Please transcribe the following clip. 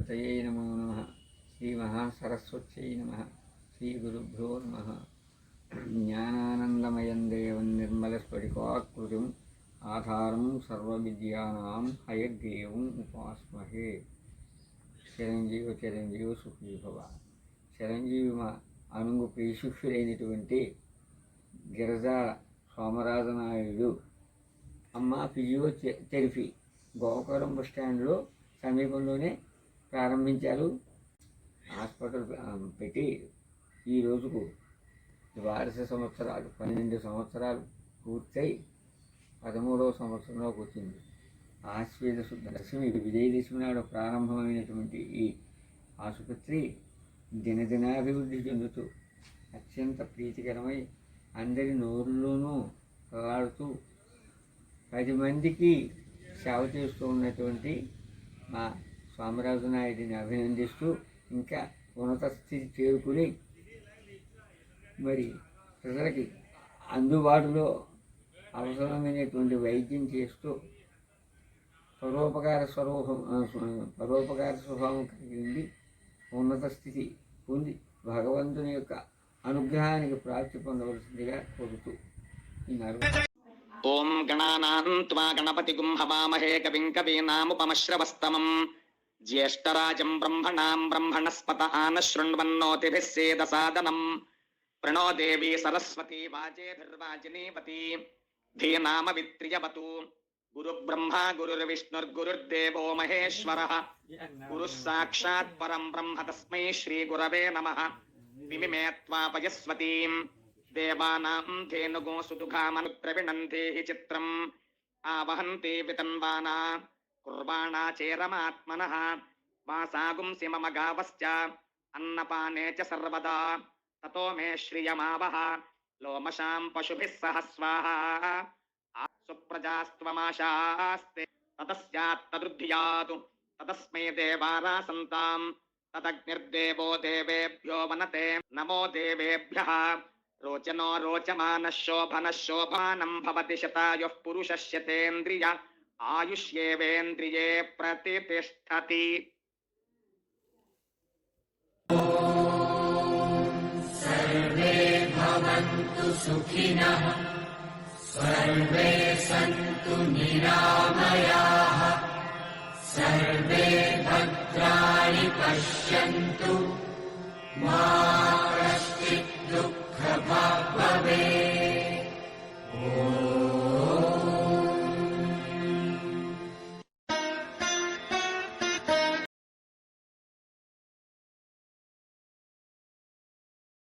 శ్రీమహాగణాధిపతయే నమో నమః. శ్రీమహాసరస్వత్యై నమః. శ్రీగురుభ్యో నమః. జ్ఞానానందమయం దేవం నిర్మలస్ఫటికాకృతిం ఆధారం సర్వవిద్యానాం హయగ్రీవం ఉపాస్మహే. చిరంజీవ సుఖీభవ. చిరంజీవి మా అనుంగు ప్రియశిష్యులైనటువంటి గిరిజాల సోమరాజనాయుడు అమ్మ ఫిజియోథెరపీ గోకవరం బస్ స్టాండ్లో సమీపంలోనే ప్రారంభించారు. హాస్పిటల్ పెట్టి ఈ రోజుకు వారస సంవత్సరాలు 12 సంవత్సరాలు పూర్తయి 13వ సంవత్సరంలోకి వచ్చింది. ఆశ్వేద శుద్ధ దశమి విజయదశమి నాడు ప్రారంభమైనటువంటి ఈ ఆసుపత్రి దినదినాభివృద్ధి చెందుతూ అత్యంత ప్రీతికరమై అందరి నోరులోనూ కలాడుతూ 10 మందికి సేవ చేస్తూ ఉన్నటువంటి మా సోమరాజు నాయుడిని అభినందిస్తూ ఇంకా ఉన్నత స్థితి చేరుకుని మరి ప్రజలకి అందుబాటులో అవసరమైనటువంటి వైద్యం చేస్తూ పరోపకార స్వభావం కలిగి ఉన్నత స్థితి పొంది భగవంతుని యొక్క అనుగ్రహానికి ప్రాప్తి పొందవలసిందిగా కోరుతూ ఈనాడు ఓం గణానాం త్వా గణపతిగుం హవామహే కవిం కవీనాముపమశ్రవస్తమం జ్యేష్ఠరాజం బ్రహ్మణాం బ్రహ్మణస్పత ఆనశృణ్వన్నోతిభిः సేదసాదనం ప్రణో దేవీ సరస్వతీ వాజేభిర్వాజినీవతి ధీనామవిత్రియవతు గురుబ్రహ్మా గురుర్విష్ణుర్గురుర్దేవో మహేశ్వరः గురుः సాక్షాత్ పరం బ్రహ్మ తస్మై శ్రీగురవే నమః. విమిమే త్వాపయస్వతీం దేవానాం ధేనుగో సుదుఘామనుప్రవిణంతే చిత్రం ఆవహంతే వితన్వానా కుర్వాణా చేరమాత్మనః వాసాగుంసి మమ గావశ్చ అన్నపానే చ సర్వదా తతో మే శ్రియమావహ లోమశాం పశుభిः సహ స్వాహా సుప్రజాస్త్వమాశాస్తే తతస్యాత్తదృద్ధ్యాతు తతస్మై దేవారాసంతాం తదగ్నిర్దేవో దేవేభ్యో వనతే నమో దేవేభ్యః. రోచనో రోచమానః శోభనః శోభానం భవతి శతాయుః పురుషస్యతేంద్రియ ఆయుష్యేవేంద్రియే ప్రతితిష్ఠతి. సర్వే భవంతు సుఖినః సర్వే సంతు నిరామయాః సర్వే భద్రాణి పశ్యంతు మా కశ్చిద్ దుఃఖభాగ్ భవేత్.